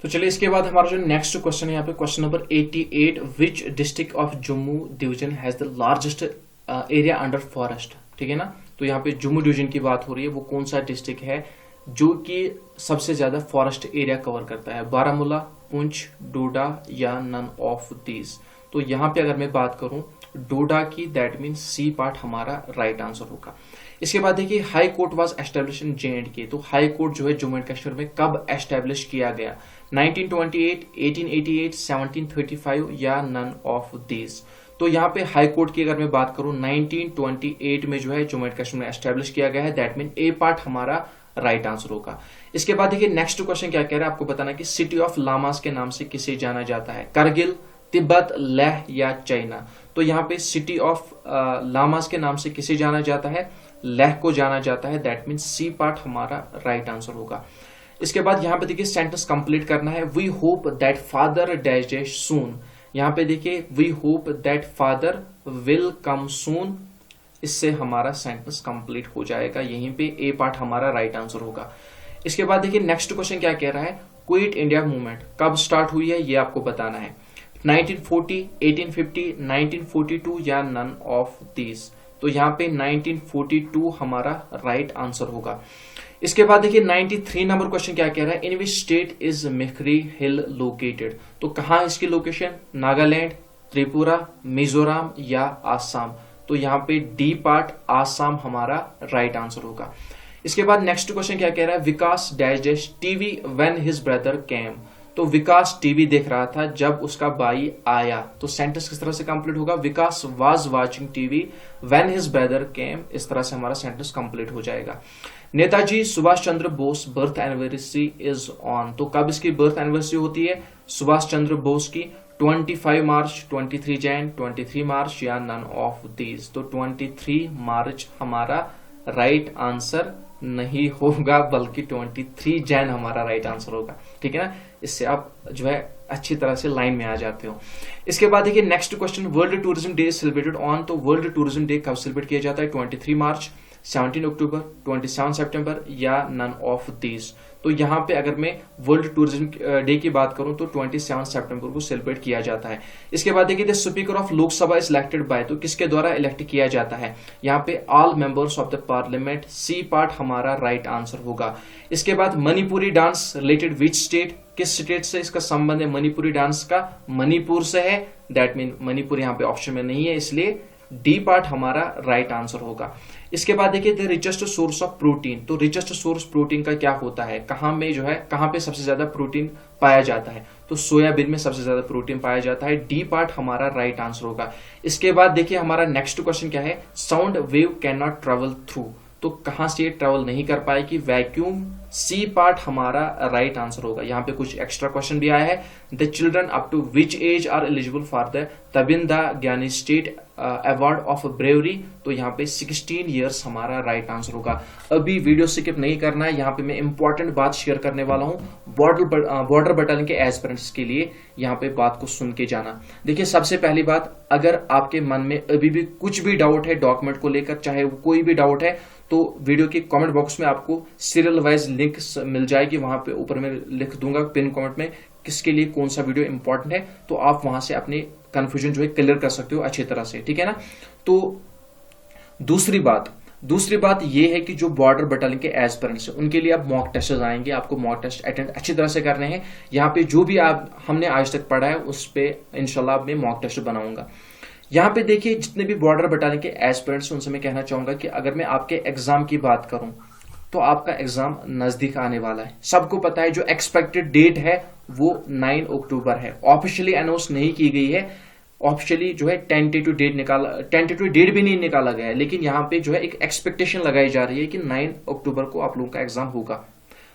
तो चलिए इसके बाद हमारा जो नेक्स्ट क्वेश्चन है यहाँ पे question number 88, which district of Jammu division has the largest area under forest. ठीक है ना, तो यहाँ पे जम्मू डिवीजन की बात हो रही है, वो कौन सा डिस्ट्रिक्ट है जो कि सबसे ज्यादा फॉरेस्ट एरिया कवर करता है, बारामूला, पुंछ, डोडा या नन ऑफ दीज। तो यहाँ पे अगर मैं बात करूं डोडा की, दैट मीन सी पार्ट हमारा राइट आंसर होगा। इसके बाद देखिए high court was establish in J&K। तो हाई कोर्ट जो है जम्मू एंड कश्मीर में कब एस्टेब्लिश किया गया, 1928, 1888, 1735 या नन ऑफ दीज। तो यहाँ पे हाई कोर्ट की अगर मैं बात करूं 1928 में जो है जम्मू एंड कश्मीर में एस्टेब्लिश किया गया है, दैट मीन ए पार्ट हमारा राइट आंसर होगा। इसके बाद देखिए नेक्स्ट क्वेश्चन क्या कह रहा है, आपको बताना कि सिटी ऑफ लामास के नाम से किसे जाना जाता है, करगिल, तिब्बत, लेह या चाइना। तो यहाँ पे सिटी ऑफ लामास के नाम से किसे जाना जाता है, लेह को जाना जाता है, दैट मीन सी पार्ट हमारा राइट आंसर होगा। इसके बाद यहाँ पे देखिए सेंटेंस कंप्लीट करना है, we hope that father dash dash soon. यहाँ पे देखिए we hope that father will come soon, इससे हमारा सेंटेंस कंप्लीट हो जाएगा, यहीं पे ए पार्ट हमारा राइट आंसर होगा। इसके बाद देखिए नेक्स्ट क्वेश्चन क्या कह रहा है, क्विट इंडिया मूवमेंट कब स्टार्ट हुई है ये आपको बताना है, 1940, 1850, 1942 या नन ऑफ दीज। तो यहाँ पे 1942 हमारा राइट आंसर होगा। इसके बाद देखिए 93 नंबर क्वेश्चन क्या कह रहा है, इन विच स्टेट इज मेखरी हिल लोकेटेड। तो कहाँ इसकी लोकेशन, नागालैंड, त्रिपुरा, मिजोरम या आसाम। तो यहाँ पे डी पार्ट आसाम हमारा राइट आंसर होगा। इसके बाद नेक्स्ट क्वेश्चन क्या कह रहा है, Vikas dash dash TV when his brother came. तो विकास टीवी देख रहा था जब उसका भाई आया। तो सेंटेंस किस तरह से कंप्लीट होगा, Vikas was watching TV when his brother came, इस तरह से हमारा सेंटेंस कंप्लीट हो जाएगा। Netaji Subhash Chandra Bose birth anniversary is on. तो कब इसकी बर्थ एनिवर्सरी होती है सुभाष चंद्र बोस की, 25 मार्च, 23 जैन, 23 मार्च या नन ऑफ दीज। तो 23 मार्च हमारा राइट आंसर नहीं होगा, बल्कि 23 जैन हमारा राइट आंसर होगा। ठीक है ना, इससे आप जो है अच्छी तरह से लाइन में आ जाते हो। इसके बाद देखिए next question, world tourism day celebrated on. तो वर्ल्ड टूरिज्म डे कब सेलिब्रेट किया जाता है, 23 मार्च, 17 अक्टूबर, 27 सितंबर या नन ऑफ दीज। तो यहाँ पे अगर मैं वर्ल्ड टूरिज्म डे की बात करूं तो 27 सितंबर को सेलिब्रेट किया जाता है। इसके बाद देखिए the speaker of Lok Sabha is elected by. तो किसके द्वारा इलेक्ट किया जाता है, यहाँ पे all members of the parliament, C part हमारा राइट आंसर होगा। इसके बाद Manipuri dance related which state, किस स्टेट से इसका संबंध है मणिपुरी डांस का, मणिपुर से है, दैट मीन मणिपुर यहाँ पे ऑप्शन में नहीं है, इसलिए डी पार्ट हमारा राइट आंसर होगा। इसके बाद देखिए the richest source of protein. तो रिचेस्ट सोर्स प्रोटीन का क्या होता है, कहां में जो है, कहां पे सबसे ज्यादा प्रोटीन पाया जाता है, तो सोयाबीन में सबसे ज्यादा प्रोटीन पाया जाता है, डी पार्ट हमारा राइट आंसर होगा। इसके बाद देखिए हमारा नेक्स्ट क्वेश्चन क्या है, sound wave can not travel through. तो कहां से ये ट्रेवल नहीं कर पाएगी, वैक्यूम, सी पार्ट हमारा राइट आंसर होगा। यहाँ पे कुछ एक्स्ट्रा क्वेश्चन भी आया है, the children up to which age are eligible for the तबिंदा ज्ञानी स्टेट अवार्ड ऑफ ब्रेवरी। तो यहाँ पे 16 ईयर्स हमारा राइट आंसर होगा। अभी वीडियो स्किप नहीं करना है, यहाँ पे मैं इंपॉर्टेंट बात शेयर करने वाला हूँ बॉर्डर बटालियन के एस्पिरेंट्स के लिए, यहाँ पे बात को सुन के जाना। देखिए सबसे पहली बात, अगर आपके मन में अभी भी कुछ भी डाउट है डॉक्यूमेंट को लेकर, चाहे वो कोई भी डाउट है, तो वीडियो के कमेंट बॉक्स में आपको सीरियल वाइज लिंक मिल जाएगी, वहां पे ऊपर में लिख दूंगा पिन कमेंट में किसके लिए कौन सा वीडियो इंपॉर्टेंट है, तो आप वहां से अपनी कंफ्यूजन जो है क्लियर कर सकते हो अच्छी तरह से। ठीक है ना, तो दूसरी बात यह है कि जो बॉर्डर बटालियन के एस्पिरेंट्स हैं उनके लिए अब मॉक टेस्ट आएंगे, आपको मॉक टेस्ट अटेंड अच्छी तरह से करने हैं। यहाँ पे जो भी हमने आज तक पढ़ा है उस पे इंशाल्लाह मैं मॉक टेस्ट बनाऊंगा। यहाँ पे देखिए जितने भी बॉर्डर बटालियन के एस्पिरेंट्स उनसे मैं कहना चाहूंगा कि अगर मैं आपके एग्जाम की बात करूं तो आपका एग्जाम नजदीक आने वाला है। सबको पता है जो एक्सपेक्टेड डेट है वो 9 अक्टूबर है, ऑफिशियली अनाउंस नहीं की गई है, ऑफिशियली जो है टेंटेटिव डेट भी नहीं निकाला गया है, लेकिन यहाँ पे जो है एक एक्सपेक्टेशन लगाई जा रही है कि 9 अक्टूबर को आप लोगों का एग्जाम होगा।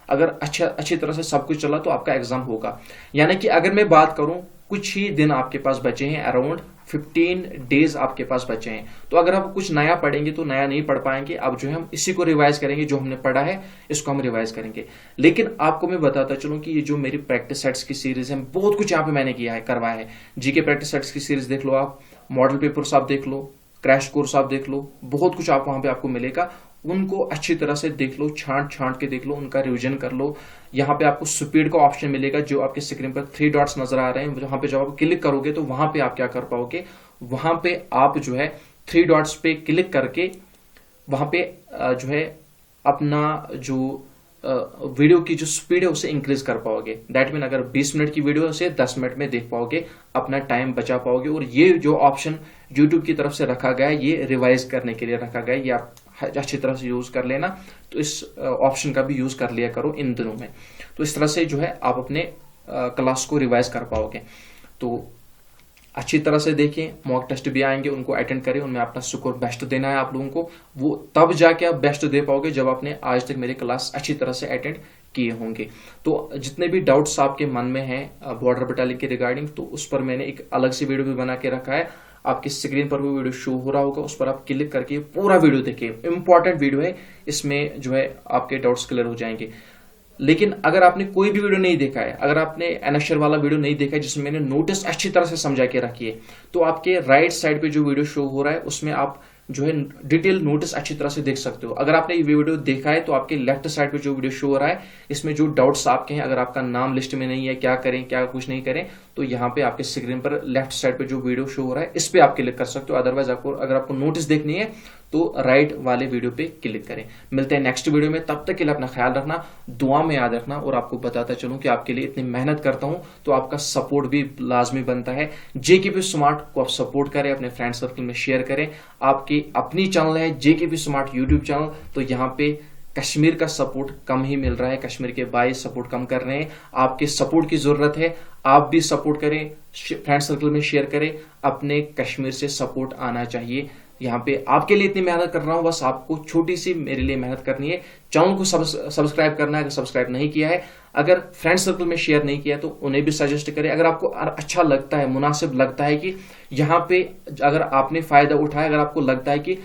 अगर अच्छी तरह से सब कुछ चला तो आपका एग्जाम होगा। यानी कि अगर मैं बात करूं, कुछ ही दिन आपके पास बचे हैं, अराउंड 15 डेज आपके पास बचे हैं। तो अगर आप कुछ नया पढ़ेंगे तो नया नहीं पढ़ पाएंगे। अब जो है हम इसी को रिवाइज करेंगे, जो हमने पढ़ा है इसको हम रिवाइज करेंगे। लेकिन आपको मैं बताता चलूं कि ये जो मेरी प्रैक्टिस सेट्स की सीरीज है, बहुत कुछ यहाँ पे मैंने किया है, करवाया है। जीके प्रैक्टिस सेट्स की सीरीज देख लो, आप मॉडल पेपर्स आप देख लो, क्रैश कोर्स आप देख लो, बहुत कुछ आप वहां पे आपको मिलेगा। उनको अच्छी तरह से देख लो, छांट के देख लो, उनका रिवीजन कर लो। यहाँ पे आपको स्पीड का ऑप्शन मिलेगा, जो आपके स्क्रीन पर 3 डॉट्स नजर आ रहे हैं, वहां पे जब आप क्लिक करोगे तो वहां पे आप क्या कर पाओगे, वहां पे आप जो है 3 डॉट्स पे क्लिक करके वहां पे जो है अपना जो वीडियो की जो स्पीड है उसे इंक्रीज कर पाओगे। दैट मीन अगर 20 मिनट की वीडियो से 10 मिनट में देख पाओगे, अपना टाइम बचा पाओगे। और ये जो ऑप्शन यूट्यूब की तरफ से रखा गया है, ये रिवाइज करने के लिए रखा गया है, ये आप अच्छी तरह से यूज कर लेना। तो इस ऑप्शन का भी यूज कर लिया करो इन दिनों में। तो इस तरह से जो है आप अपने क्लास को रिवाइज कर पाओगे। तो अच्छी तरह से देखें, मॉक टेस्ट भी आएंगे, उनको अटेंड करें, उनमें अपना स्कोर बेस्ट देना है आप लोगों को। वो तब जाके आप बेस्ट दे पाओगे जब आपने आज तक मेरी क्लास अच्छी तरह से अटेंड किए होंगे। तो जितने भी डाउट्स आपके मन में हैं बॉर्डर बटालियन के रिगार्डिंग, तो उस पर मैंने एक अलग से वीडियो भी बना के रखा है। आपकी स्क्रीन पर वो वीडियो शो हो रहा होगा, उस पर आप क्लिक करके पूरा वीडियो देखिए। इंपॉर्टेंट वीडियो है, इसमें जो है आपके डाउट्स क्लियर हो जाएंगे। लेकिन अगर आपने कोई भी वीडियो नहीं देखा है, अगर आपने एनएक्शर वाला वीडियो नहीं देखा है जिसमें मैंने नोटिस अच्छी तरह से समझा के रखी है, तो आपके राइट साइड पे जो वीडियो शो हो रहा है उसमें आप जो है डिटेल नोटिस अच्छी तरह से देख सकते हो। अगर आपने ये वीडियो देखा है तो आपके लेफ्ट साइड पे जो वीडियो शो हो रहा है, इसमें जो डाउट्स आपके हैं, अगर आपका नाम लिस्ट में नहीं है, क्या करें क्या कुछ नहीं करें, तो यहाँ पे आपके स्क्रीन पर लेफ्ट साइड पे जो वीडियो शो हो रहा है इस पे आप क्लिक कर सकते हो। अदरवाइज अगर आपको नोटिस देखनी है तो राइट वाले वीडियो पे क्लिक करें। मिलते हैं नेक्स्ट वीडियो में, तब तक के लिए अपना ख्याल रखना, दुआ में याद रखना। और आपको बताता चलूं कि आपके लिए इतनी मेहनत करता हूं तो आपका सपोर्ट भी लाजमी बनता है। जेकेपी स्मार्ट को आप सपोर्ट करें, अपने फ्रेंड सर्कल में शेयर करें। आपकी अपनी चैनल है जेकेपी स्मार्ट यूट्यूब चैनल, तो यहाँ पे कश्मीर का सपोर्ट कम ही मिल रहा है, कश्मीर के भाई सपोर्ट कम कर रहे हैं। आपके सपोर्ट की जरूरत है, आप भी सपोर्ट करें, फ्रेंड सर्कल में शेयर करें। अपने कश्मीर से सपोर्ट आना चाहिए। यहाँ पे आपके लिए इतनी मेहनत कर रहा हूं, बस आपको छोटी सी मेरे लिए मेहनत करनी है। चैनल को सब्सक्राइब करना है अगर सब्सक्राइब नहीं किया है। अगर फ्रेंड सर्कल में शेयर नहीं किया तो उन्हें भी सजेस्ट करें। अगर आपको अच्छा लगता है, मुनासिब लगता है कि यहाँ पे अगर आपने फायदा उठाया, अगर आपको लगता है कि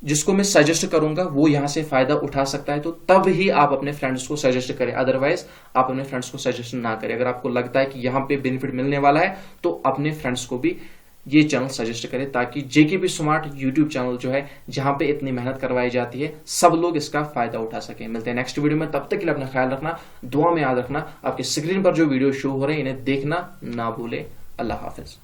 जिसको मैं सजेस्ट करूंगा वो यहां से फायदा उठा सकता है, तो तब ही आप अपने फ्रेंड्स को सजेस्ट करें। अदरवाइज आप अपने फ्रेंड्स को सजेस्ट ना करें। अगर आपको लगता है कि यहाँ पे बेनिफिट मिलने वाला है तो अपने फ्रेंड्स को भी ये चैनल सजेस्ट करें, ताकि जेकेपी स्मार्ट यूट्यूब चैनल जो है, जहां पे इतनी मेहनत करवाई जाती है, सब लोग इसका फायदा उठा सकें। मिलते हैं नेक्स्ट वीडियो में, तब तक के लिए अपना ख्याल रखना, दुआ में याद रखना। आपके स्क्रीन पर जो वीडियो शो हो रहे हैं इन्हें देखना ना भूले। अल्लाह हाफिज।